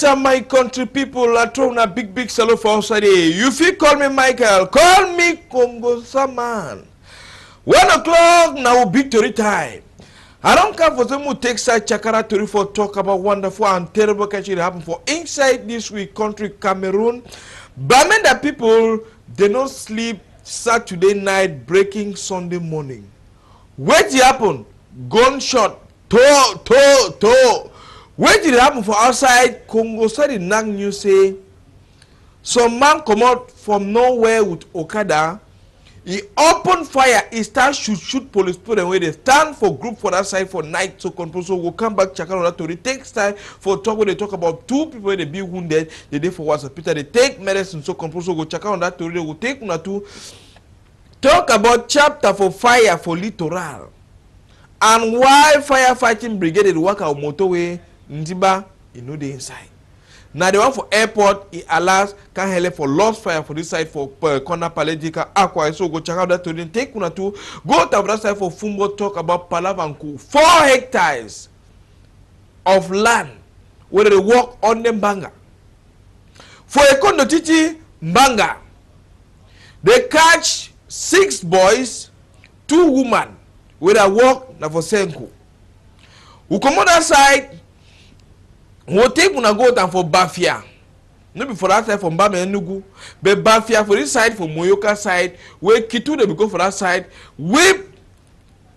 matter, my country people are throwing a big salute for outside here. You feel call me Michael, call me Congo Saman. 1 o'clock now, victory time. I don't care for them who take side Chakara to for talk about wonderful and terrible catching that happened for inside this week country Cameroon. Bamenda people, they don't sleep Saturday night, breaking Sunday morning. What did happen? Gunshot, toe. What did happen for outside Congo? Study Nang News say some man come out from nowhere with Okada. He opened fire. He start shoot police people where they stand for group for that side for night. So control. So we'll come back check out that story. Takes time for talk when they talk about 2 people where they be wounded. They day for what's Peter. They take medicine. So control. So go check out that story. They will take una to talk about chapter for fire for littoral and why firefighting brigade they work out motorway. Nziba, you know the inside. Now the one for airport, it allows can help for lost fire for this side for corner Paledica Aqua. So go check out that today. Take una to go to that side for Fumbo talk about Palavanku. 4 hectares of land where they work on them banga. For a condo titi banga, they catch 6 boys, 2 women where they work na for Senku. We come on that side. We take una go down for Bafia. No be for that side from Bame Enugu. But Bafia for this side, for Moyoka side, where Kitu they go for that side, whip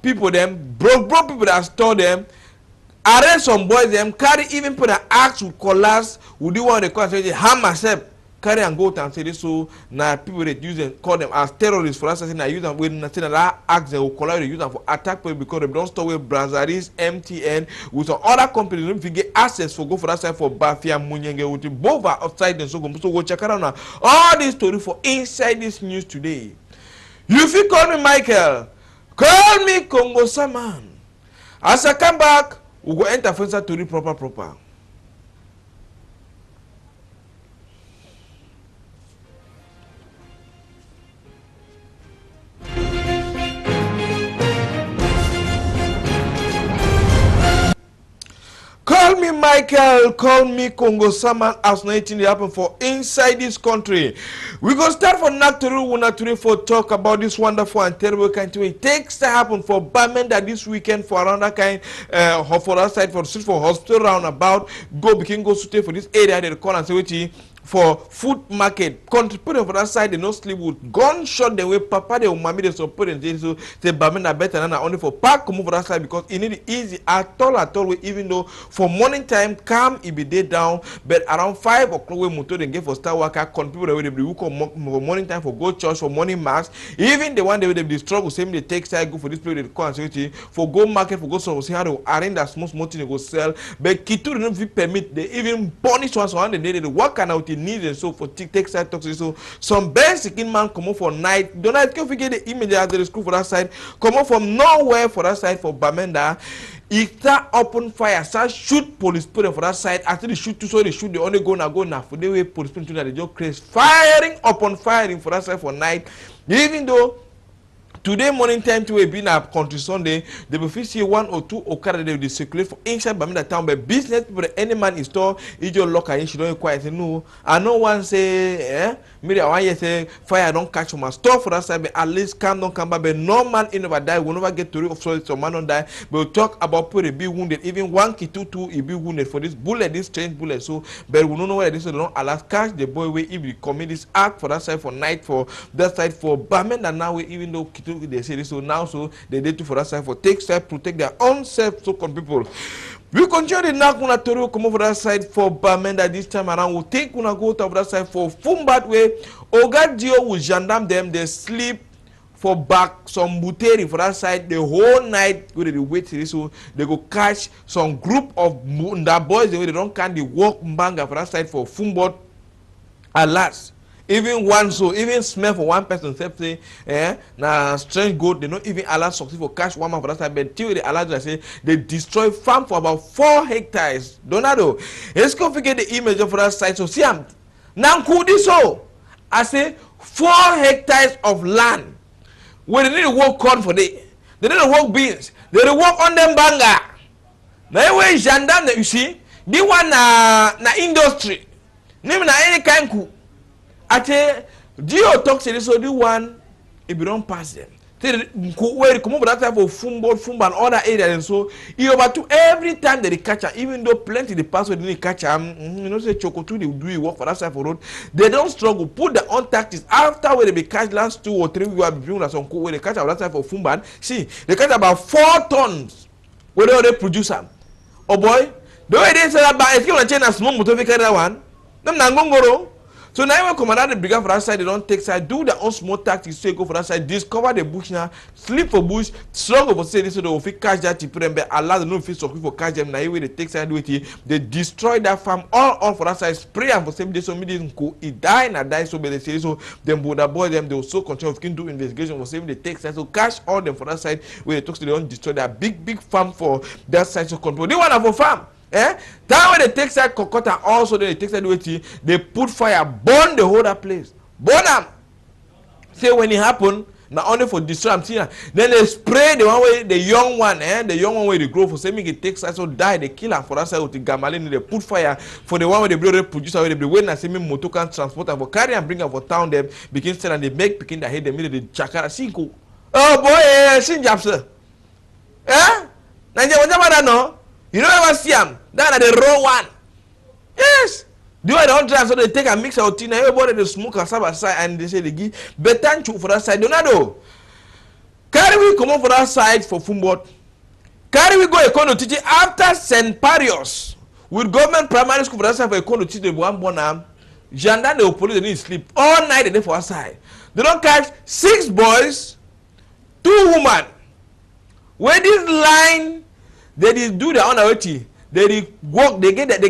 people them, broke people that store them, arrest some boys them, carry even put an axe with collars, who do want to call say harm myself, carry and go and say this so now people that use them call them as terrorists for us saying I use them with nothing that axe they will collide they use them for attack people because they don't store with Brazaris, MTN with some other companies don't get access for go for that side for Bafia Munyenge with both are outside and so go check out now all this story for inside this news today. You feel call me Michael, call me Congo Saman. As I come back, we go enter for story proper. Call me Michael, call me Congo Saman as nothing happen for inside this country. We go start for Naturu for talk about this wonderful and terrible country. It takes to happen for Bamenda this weekend for around that kind for that side for hospital roundabout. Go begin go to for this area they call and say which for food market country people for that side they no sleep with gunshot the way papa they mommy they support and so say Bamenda better than only for park come over that side because it need easy at all way even though for morning time calm it be day down but around 5 o'clock we motor then get for start work country people they will come for morning time for go church for morning mass even the one day they struggle same they take side go for this place they call and say for go market for go so see how they arrange that small thing they go sell but Kitu don't fit permit they even punish one so on the day they work out needs and so for take side talks so some basic in man come up for night don't I can forget the image at the school for that side come up from nowhere for that side for Bamenda. It start open fire, start shoot police people for that side. After they shoot two, so they shoot, they only go now. For the way police people that they just crazy firing upon firing for that side for night. Even though today morning time to be in a country Sunday, they will see 1 or 2 Okada they will circulate for inside Bamenda town. But business people, any man in store, he just lock and she don't quiet. Say no, I know one say, maybe I want say fire don't catch my store for that side, but at least calm don't come back. But no man in never die, will never get to of so some man don't die. But we'll talk about people be wounded, even 1 Kitu he be wounded for this bullet, this strange bullet. So, but we don't know where this is. They don't allow catch the boy way if we commit this act for that side for night for that side for Bamenda now even though Kitu they say this so now so they did to for that side for take side protect their own self so con people. We continue the Nakuna Toru come over that side for Bamenda this time around. We'll take una go to that side for Fumbat way. Ogadio will gendarme them, they sleep for back some buteri for that side the whole night go they wait so they go catch some group of that boys the way they don't can the walk mbanga for that side for Fumbat. Alas. Even one so even smell for one person say na strange goat they don't even allow succeed for cash one man for that side but till they allow to say they destroy farm for about 4 hectares. Donado, let's configure the image of that side so see am now could this so I say 4 hectares of land where they need to work corn for they need to work beans they need to work on them banga now way gendarme that you see The one na industry. Name na any kind ku. Ate Dio talk say so the one if you don't pass them. Where come over that type of football and other areas and so you over to every time they catch her, even though plenty the password didn't catch her, you know say Chokotu they do work for that side for road. They don't struggle. Put the on tactics after where they be catch last 2 or 3 weeks between some where they catch that side for Fumban. See, they catch about 4 tons where they already produce them. Oh boy, the way they say that if you want to change a small motor vehicle that one, them nangongoro. So now when commander the brigade for that side, they don't take side, do their own small tactics, so go for that side, discover the bush now, sleep for bush, struggle for say this so they will fit catch that people and allow the no fit so for catch them. Now way they take side with it, they destroy that farm all for that side, spray and for same day so me didn't go, it die and die so they say so them would avoid them, they will so continue of can do investigation for same they take side, so catch all them for that side where they talk to they don't destroy that big farm for that side to control. They want to for farm. That when they take side Kokota also they take side with they put fire, burn the whole that place. Burn them. Say when it happen, not only for destroy them, then they spray the one way the young one, the young one where they grow for saying it takes side so die, they kill them for that side with the gamalin, they put fire for the one where they blow produce away the when I say me motor can transport and for carry and bring them for town them begin sell and they make picking the head them the chakara cinco. Oh boy, sin japsa. Nigeria no. You know ever see them? That are the raw one. Yes. The way they don't drive, so they take a mix of tea. Everybody they smoke a side side and they say they give better for that side. Donado. Carry we come on for that side for Fumbot. Carry we go Ekono teaching after St. Parius with government primary school for that side for Ekono teaching the one bonam. Gendarme the police they need sleep all night they for that side. They don't catch 6 boys, 2 women. Where this line they do their own duty. They walk, they get that they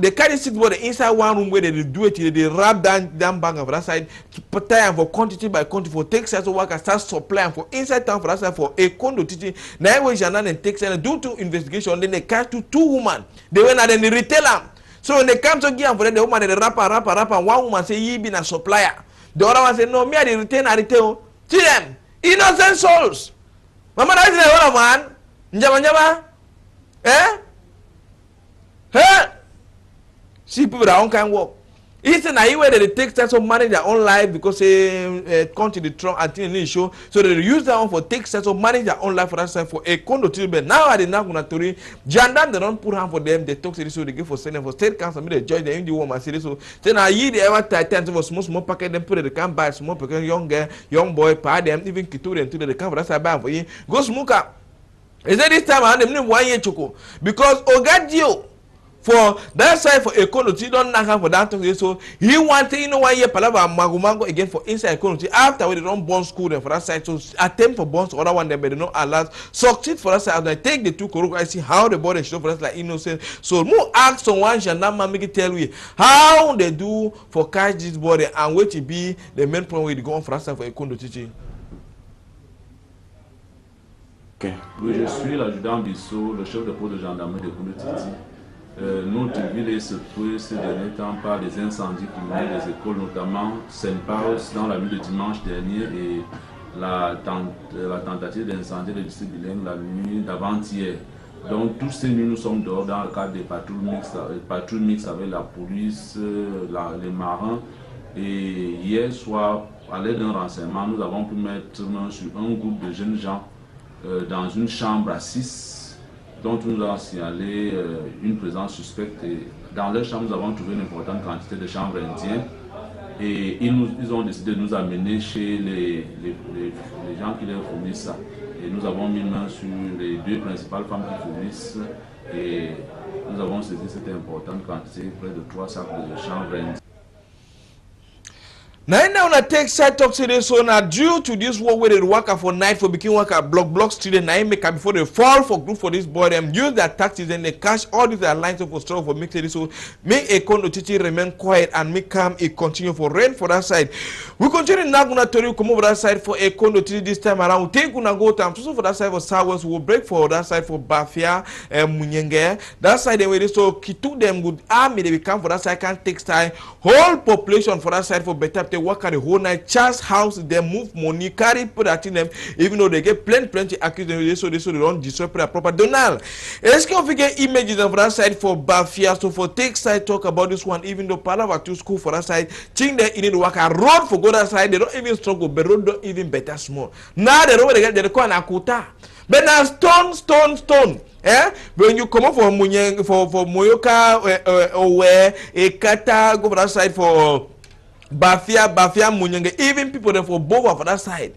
carry 6 boys inside one room where they do it, they wrap down bang for that side, put time for quantity by quantity for take size of work and start supplying for inside town for that side for a condo teaching. Now when Janan and takes and do 2 investigation, then they catch 2 women. They went and then they retail them. So when they come to give for them, the woman they rap and one woman say he been a supplier. The other one say no, me I retail. See them innocent souls. Mama that is the other man. Njama. See people that own can work. It's an way that they take steps of manage their own life because country the Trump and things show. So they use that one for take steps of manage their own life for that side for a condo children. Now I did not gonna tell you. Jandan they don't put hand for them. They talk to this so they give for Senate for state council. They judge them in the woman say so. Then I they ever tighten for small packet them put it they can buy small packet young boy pay them even kitu them to the can for that side buy for you. Go smoke up. Is that this time I them 1 year choco because Ogadio for that side for Economy don't knock for that talk so he wanted 1 year palava magumango again for inside Economy after we don't born school them for that side so attempt for bonds other one them but they not allowed succeed for that side and I take the 2 correct I see how the body show for us like innocent so more ask someone Shandama make it tell we how they do for catch this body and what to be the main point where they go on for that side for Economy teaching. Okay. Oui, je suis l'adjudant Bissot, le chef de poste de gendarmerie de Koundou-Titi. Notre ville est secouée ces derniers temps par des incendies criminels des écoles, notamment Saint-Paus dans la nuit de dimanche dernier et la tentative d'incendie le district bilingue la nuit d'avant-hier. Donc tous ces nuits nous sommes dehors dans le cadre des patrouilles mixtes avec la police, les marins. Et hier soir, à l'aide d'un renseignement, nous avons pu mettre main sur un groupe de jeunes gens dans une chambre à 6 dont nous avons signalé une présence suspecte et dans leur chambre nous avons trouvé une importante quantité de chanvre indien et ils ont décidé de nous amener chez les gens qui leur fournissent ça et nous avons mis main sur les 2 principales femmes qui fournissent et nous avons saisi cette importante quantité, près de 3 sacs de chanvre indien. Now I take side talk today, so now due to this work where they work for night for became work at block student, now make before they fall for group for this boy, them use their tactics and they cash all these lines of struggle for make it so make a condo teaching remain quiet and make calm it continue for rain for that side. We continue now gonna tell you come over that side for a condo teaching this time around. We take gonna go time so for that side for Southwest, we'll break for that side for Bafia and Munyenge. That side they so Kitu them good army they become for that side can take time whole population for that side for better they work at the whole night, charge house, they move money, carry put at in them, even though they get plenty accused them, so they don't destroy their property. Donald, let's go figure images of that side for Bafia, so for take side talk about this one, even though Palava to school for that side, think that you need to work a road for go that side, they don't even struggle, but road don't even better small. Now the road they get they call an akuta. But now stone. Eh? When you come up for Munyeng for Moyoka or where a kata go for that side for Bafia Munyenge, even people there for both for that side.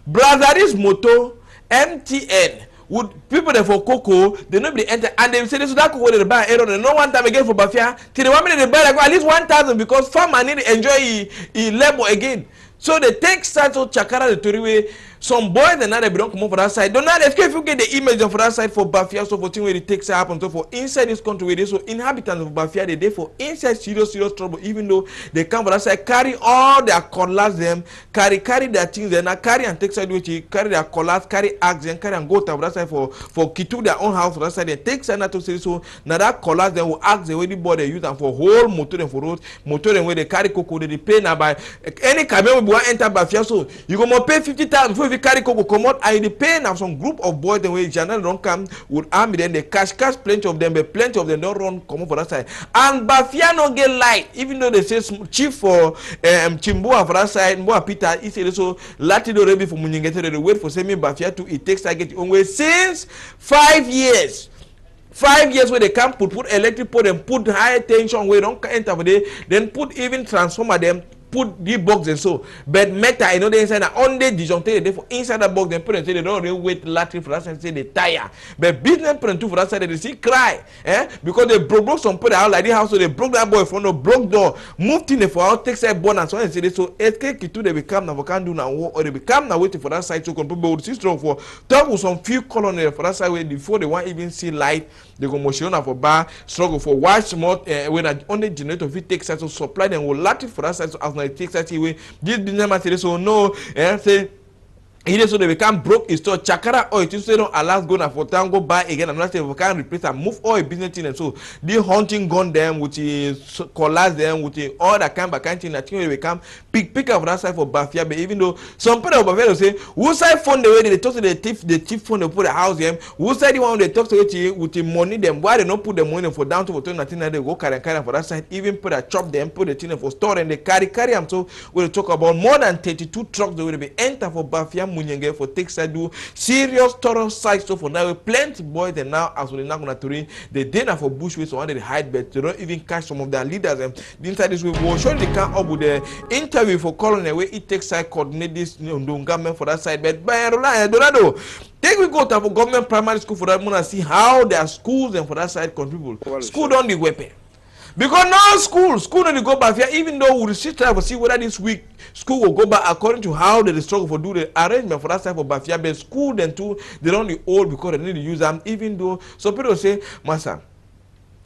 Brother, this moto MTN would people there for Coco, they nobody enter and they say this that Coco they buy error. No one time again for Bafia. Till the 1 minute they buy like at least 1,000 because farmer need to enjoy he labor again. So they take start of Chakara the Toriwe. Some boys and now they don't come up for that side. Don't know if you get the image of that side for Bafia, so for thing where it takes happen. So for inside this country where they so inhabitants of Bafia they for inside serious trouble, even though they come for that side, carry all their collars them, carry their things then carry and take side which carry their collars, carry axe and carry and go to that side for Kitu their own house for that side. They take side not to say so now that collars they will axe the way the boy they use them for whole motor and for road motor and where they carry cocoa they pay now by any camion will enter Bafia so you go more pay 50,000 before you carry cocoa come out and the pay now some group of boys the way general don't come with army then they cash plenty of them but plenty of them don't run come up for that side and Bafia no get light even though they say chief for Chimbua for that side Mbua Peter he said so Latido Rebi for Munyengete they wait for semi Bafia to it takes I get it own way since 5 years. 5 years where they can put electric put and put high tension where don't enter for day then put even transformer them put the box and so but meta you know they inside on the disjoncted they for inside the box then put and say they don't really wait lateral for that and say they tire but business put too for that side they see cry because they broke some put out like the house so they broke that boy from the broke door moved in the for out take side born and so and say they so escape to they become now can do now or they become now waiting for that side so people would see strong for talk with some few colonel for that side where before they want even see light they go motion for bar struggle for watch more when I only generator if it takes side so supply them will lateral for that side so as it takes that way this business material so no say he so they become broke is store Chakara oil to say don't allow go na for town go buy again I'm not saying we can replace and move all business thing and so the hunting gun them with the collars them with the all that kind of thing that they become pick up that side for Bafia but even though some people of Bafia say who side fund the way they talk to the thief fund they put the house them who side the one they talk to with the money them why they not put the money for down to for nothing that they go carry for that side even put a chop them put the thing for store and they carry them so we'll talk about more than 32 trucks that will be enter for Bafia Munyenge for take side do serious thorough sites so for now plenty boys and now as we now gonna to the dinner for bushways so they hide but they don't even catch some of their leaders and the inside this we will show they come up with the interview for colonel where it takes side coordinate this government for that side but by Donado take we go to for government primary school for that month and see how their schools and for that side contribute school don't the weapon. Because now school don't go back here, even though we still try to see whether this week school will go back according to how they struggle for do the arrangement for that side for Bafia. But school then too, they don't the old because they need to use them, even though some people say, Master,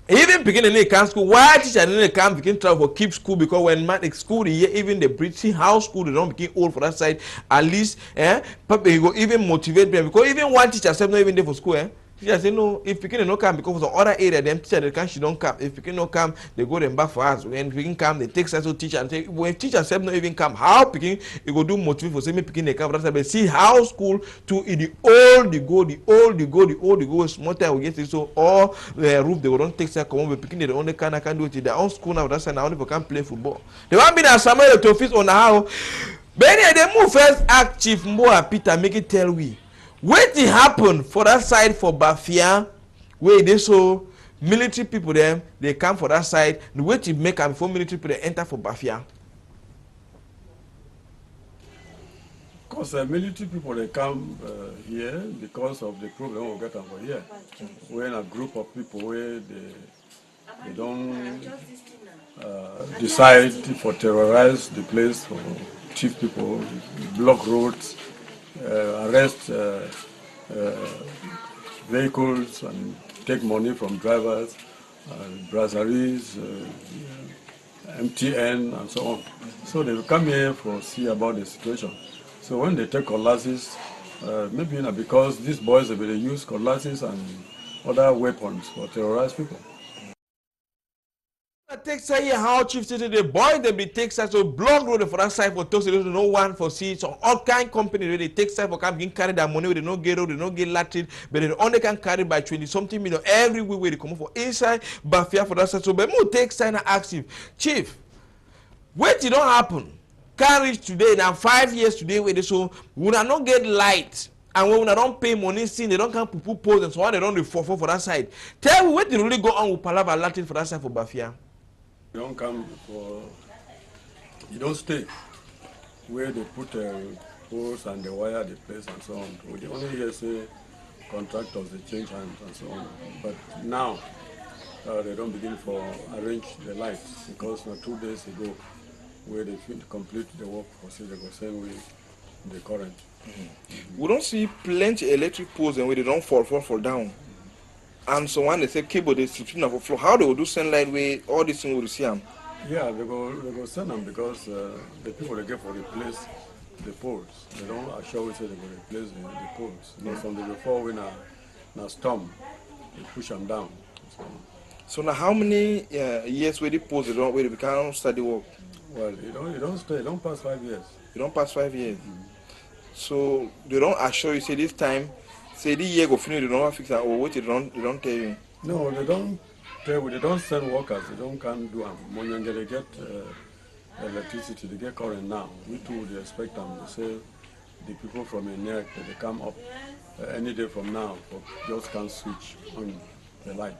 even beginning they can't school, why teacher they can't begin travel for keep school because when man school the year, even the British house school they don't begin old for that side, at least people you go even motivate them because even one teacher said not even there for school teacher say no if pikin no come because of other area them teacher they can she don't come if pikin no come they go them back for us when pikin come they take sense of teacher and say when teacher say not even come how pikin you go do motivate for say me pikin they come for that but see how school to in the old the go small time we get it so all the roof they don't take sense come on but pikin they only can do it in their own school now that's why now only can play football they want be na Samuel to office on how but they move first act Chief Mbua Peter make it tell we wetin happen for that side for Bafia where they so military people them they come for that side the way to make am before military people they enter for Bafia. Because military people they come here because of the problem we get over here. When a group of people where they don't decide for terrorize the place for chief people, block roads. Arrest vehicles and take money from drivers, brasseries, MTN and so on. So they will come here for see about the situation. So when they take cutlasses, maybe because these boys will use cutlasses and other weapons for terrorize people. take say how chief city the boy they be take side so block road for that side for talk so no one for see so all kind company they take side for can carry that money they no get road they no get Latin but they only can carry by 20 something million every week where they come for inside Bafia for that side so but more take side and active chief wait it don't happen can reach today now 5 years today where they so we not get light. And when we don't pay money, they don't come to put posts and so on, they don't for that side. Tell me what did really go on with Palava Latin for that side for Bafia? You don't come for, you don't stay where they put poles and the wire, the place and so on. We only hear say contractors, they change hands and so on. But now, they don't begin for arrange the lights because 2 days ago, where they complete the work for say they go send with the current. We don't see plenty electric poles and where they don't fall down. And so when they say cable, they sit on the floor. How they will do send light way all these things will see them? Yeah, they go send them because the people they get for replace the poles. They don't assure say they will replace the poles. Because from the before when a storm, they push them down. So now how many years where the poles they don't where they can't start the work? Well, you don't stay. You don't pass 5 years. You don't pass 5 years. So they don't assure you say this time, say the year go finish, they don't fix that or what they don't tell you. No, they don't tell you. They don't send workers. They don't can do them. When they get electricity, they get current now. We too they expect them. They say the people from Canal they come up any day from now, but just can't switch on the light.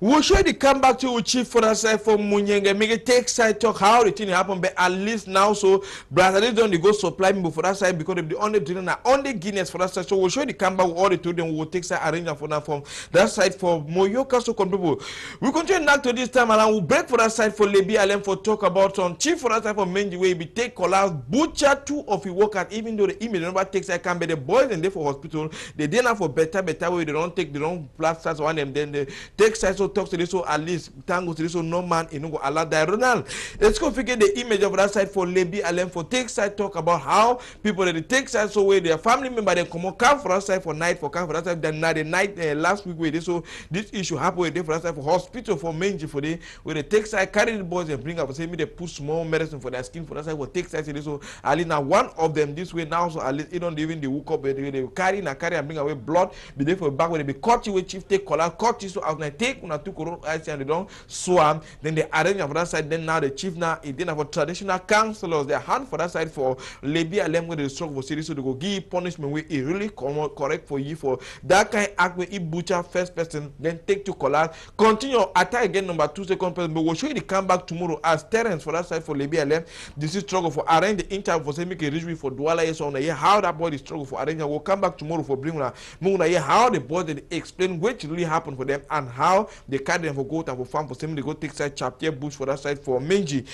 We'll show the come back to chief for that side for Munyenge, make it take side talk how the thing happen, but at least now so brother they don't go supply me for that side because if the only dinner only Guinness for that side. So we'll show the come back with all the two them will take side arrange for that from that side for Moyoka so people. We continue now to this time and we'll break for that side for Lebi Alem for talk about on chief for that side for Menji way be take call out butcher 2 of your workers even though the email number takes side can be the boys and they for hospital they dinner for better way they don't take they don't blast one them then they take side so talk to this so at least tango to this so no man in go allow diagonal. Let's go figure the image of that side for Lebi Alem for take side talk about how people that take side so where their family member they come for that side for night for camp for that side then the night last week where this so this issue happen with for that side for hospital for Menji for the where they take side carry the boys and bring up say me they put small medicine for their skin for that side for take side so at least now one of them this way now so at least it don't even the hook up they carry and bring away blood be there for back where they be cut you with chief take collar cut you so out now take una two and they don't swam then they arrange for that side then now the chief now it didn't have traditional counselors they hand for that side for Lebi Alem where they struggle for city so they go give punishment where it really correct for you for that kind act where it butcher first person then take to collar continue attack again number 2 second person but we'll show you the comeback tomorrow as Terence for that side for Lebi Alem this is struggle for arrange the interview for say make a reach for Douala yes on here how that boy is struggle for arrange we'll come back tomorrow for bring una here how the boy they explain what really happened for them and how they carry them for goat and for farm for them they go take side chapter bush for that side for Menji.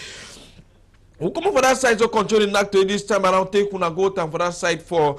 We come for that side so controlling that to this time around take una goat and for that side for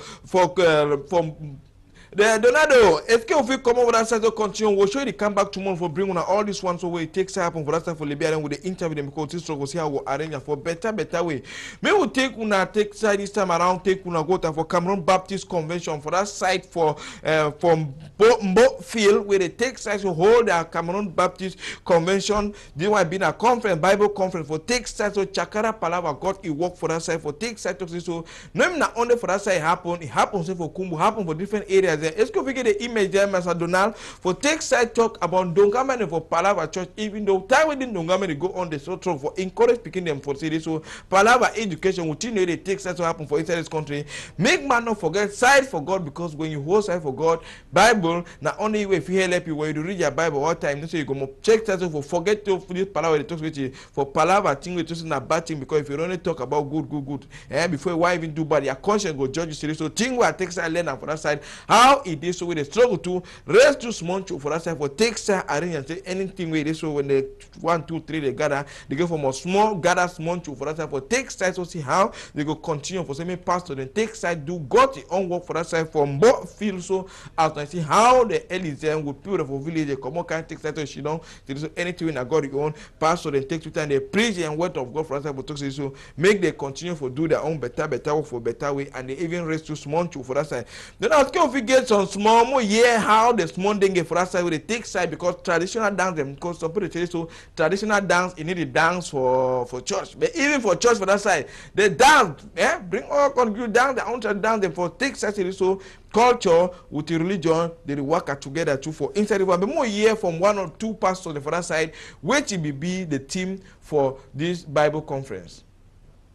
the Donado, if you come over that side to continue, we'll show you the come back tomorrow for bringing all this one so way it takes happen for that side for Libya with the interview them because this struggle see how we arrange for better way. May we take side this time around take una go for Cameroon Baptist Convention for that side for from Mbo Field where they take side to hold their Cameroon Baptist Convention. This one been a conference, Bible conference for take side so Chakara Palava God it work for that side for take side to so not only for that side it happens for Kumbu happen for different areas. Let's go figure the image there, Mr. Donald, for take side talk about Dongaman and for Palava Church, even though time within Dongaman they go on the so for encourage picking them for city. So Palava education will continue they take side to happen for inside this country. Make man not forget side for God because when you hold side for God, Bible, not only way if you help you when you read your Bible all time, so you go check side for forget to this Palava they talk with you for Palava thing with just not bad thing because if you only talk about good, before why even do bad, your conscience go judge you serious. So thing where take side learn for that side how it is so when they struggle to raise too small for that side for take side arrange and say anything where it is so when they 1, 2, 3 they gather they go from a small gather small for that side for take side so see how they go continue for same pastor then take side do God the own work for that side from both field so as I see how the Elysium with people for village they come on can take side so she don't so anything when I got your own pastor then take to time they preach and word of God for that side for talk so make they continue for do their own better work for better way and they even raise too small for that side then I was going to get get some small more yeah how the small dengue for that side will take side because traditional dance them because some people say so traditional dance you need to dance for church but even for church for that side they dance bring all contribute dance the own dance them for take side so culture with the religion they work together too for inside the one but more year from 1 or 2 pastors for that side which will be the team for this Bible conference.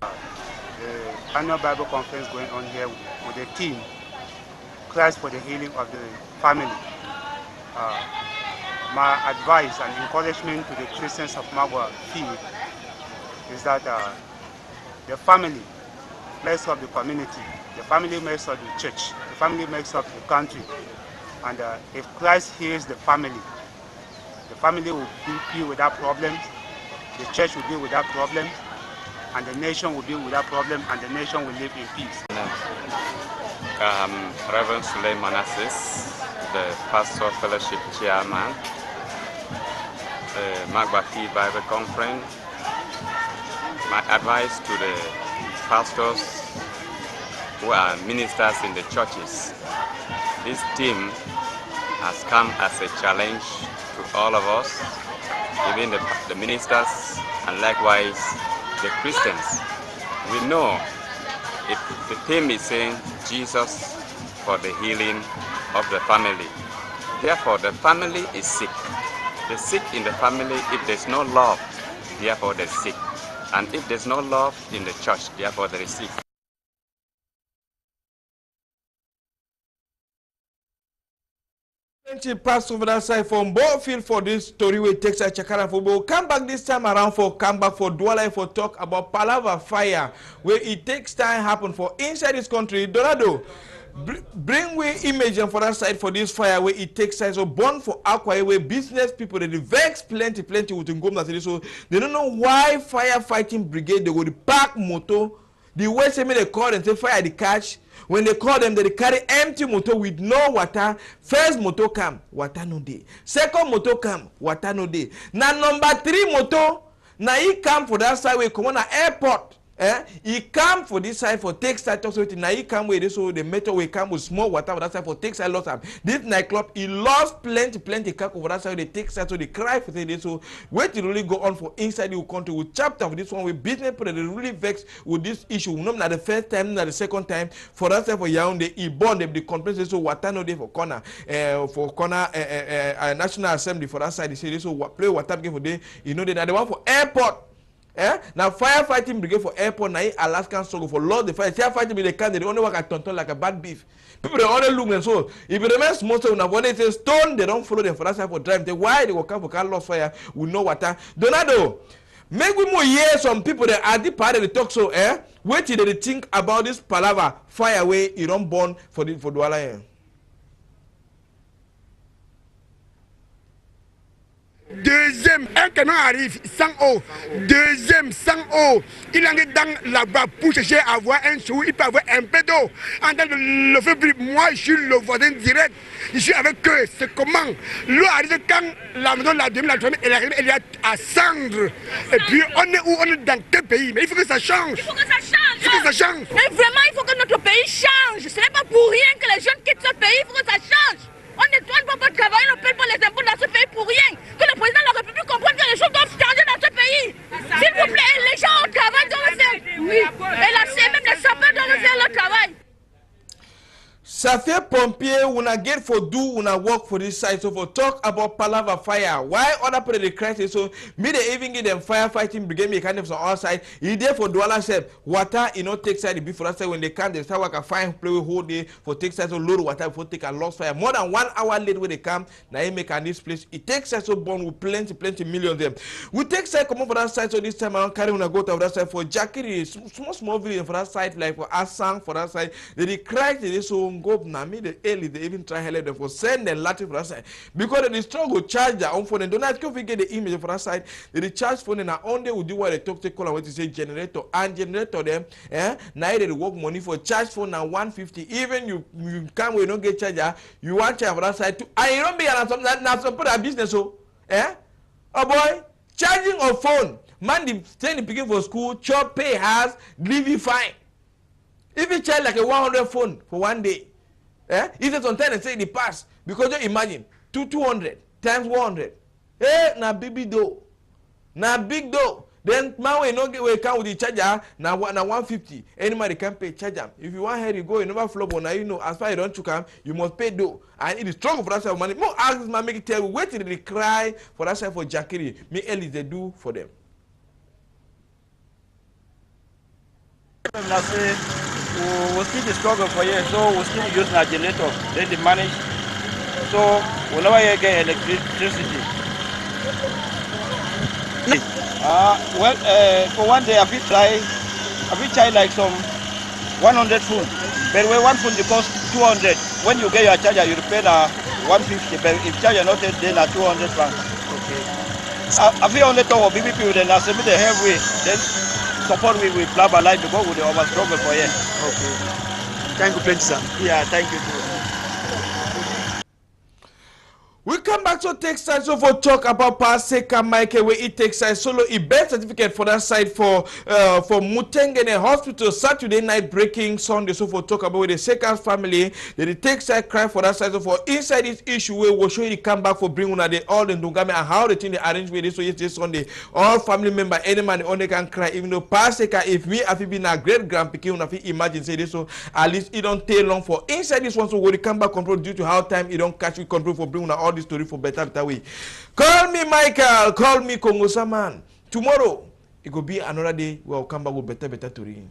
The annual Bible conference going on here with the team Christ for the healing of the family. My advice and encouragement to the Christians of Magua field is that the family makes up the community, the family makes up the church, the family makes up the country. And if Christ heals the family will be without problems, the church will be without problems, and the nation will be without problems, and the nation will live in peace. Reverend Suleiman Manassis, the Pastor Fellowship Chairman, the Magbaki Bible Conference. My advice to the pastors who are ministers in the churches, this team has come as a challenge to all of us, even the ministers and likewise the Christians. We know if the theme is saying Jesus for the healing of the family. Therefore, the family is sick. The sick in the family, if there's no love, therefore they're sick. And if there's no love in the church, therefore there is sick. Pass over that side from both field for this story we take a Chakara for we'll come back this time around for come back for Douala for talk about Palava fire where it takes time happen for inside this country. Dorado, bring we image and for that side for this fire where it takes time so born for Aqua where business people they vex plenty with Ngomna so they don't know why firefighting brigade they go to park motor the way they call and say fire the catch. When they call them, they carry empty motor with no water. First motor come, water no day. Second motor come, water no day. Now number 3 motor, now he come for that side we come on the airport. He come for this side for take side talk so now he come with this so the metal will come with small water for that side for take side lost time. This nightclub he lost plenty car over that side they take side so they cry for this so wait to really go on for inside the country with chapter of this one with business people they really vex with this issue. Not the first time, not the second time for that side for Yaoundé he born them the complaints so water no day for corner National Assembly for that side they say this so play water game for day you know that the one for airport. Now firefighting brigade for airport now Alaskan struggle for Lord the fire firefighting brigade they only work at tonton like a bad beef. People they only look and so if it remains most of them when they say stone they don't follow them for that side for drive. They why they will come for car lost fire with no water. Donado, make we more hear some people that are the part of the talk so wait till they think about this palava fire way you don't burn for Douala. Deuxième, un camion arrive sans eau. Deuxième, sans eau. Il en est dans là-bas pour chercher à avoir un sou. Il peut avoir un peu d'eau. En train de le faire brûler. Moi, je suis le voisin direct. Je suis avec eux. C'est comment? L'eau arrive quand la maison, la demi, la journée, elle arrive, elle est à cendre. Et puis, on est où? On est dans quel pays? Mais il faut que ça change. Il faut que ça change. Il faut que ça change. Mais vraiment, il faut que notre pays change. Ce n'est pas pour rien que les jeunes quittent ce pays. Il faut que ça change. On ne doit pas travailler, on paye pour les impôts dans ce pays pour rien. Que le président de la République comprenne que les choses doivent changer dans ce pays. S'il vous plaît, les gens au travail doivent faire. Oui. Et la même les sapeurs doivent faire le travail. Ça fait pompier una get for do una work for this side so for talk about palava fire. Why other people they crisis so me they even give them firefighting brigade mechanics on our side. He there for Douala said water you know take side before that side when they come they start work a fine play whole day for take side so load water before take a lost fire. More than 1 hour late when they come now he make an this place. It takes side so born with plenty million them. We take side come up for that side so this time around carry una go to that side for Jackie small village for that side like for Asang for that side. They cry they so go now me the early they even try help them for send them Latin for that side because they struggle charge their own phone and don't have to get the image for that side they charge phone and now on they will do what they talk to call and what to say generator and generator them now they work money for charge phone now 150 even you come we don't get charger you want charge for that side too and you don't be something that now support a business so oh boy charging of phone man the send picking for school chop pay has leave you fine if you charge like a 100 phone for one day If it's on 10 and say the pass, because you imagine 200 times 100. Hey, na baby dough. Na big dough. Then man we no get we come with the charger na 150. Anybody can pay charger. If you want here you go, you never flop on. Now you know as far as you don't to come, you must pay dough. And it is strong for that side of money. More ask this man make it tell you wait till they cry for that side for Jackery. Me early they do for them. I say we still the struggle for years, so we still use a generator. Then they manage. So we never get electricity. For one day I will try like some 100 phone. But when one phone costs 200, when you get your charger you pay 150. But if charger not then 200 francs. Okay. I feel only talk of BBP then I submit the heavy then support me with blah blah life because we the over struggle for here. Okay. Thank you plenty, sir. Yeah, thank you too. We come back to Texas so for talk about Paseka Mike where it takes a solo birth certificate for that side for Mutengene Hospital Saturday night breaking Sunday so for talk about with the second family that it takes a cry for that side so for inside this issue where we'll show you come back for bringing all the Ndungame and how the thing they arrange with this so yesterday Sunday all family member any man only can cry even though Paseka if me have been a great grandpicking if you imagine say this so at least it don't take long for inside this one so we'll come back control due to how time it don't catch we control for bringing all this story for better way. Call me Michael, call me Kongo Saman. Tomorrow it will be another day we'll come back with better story.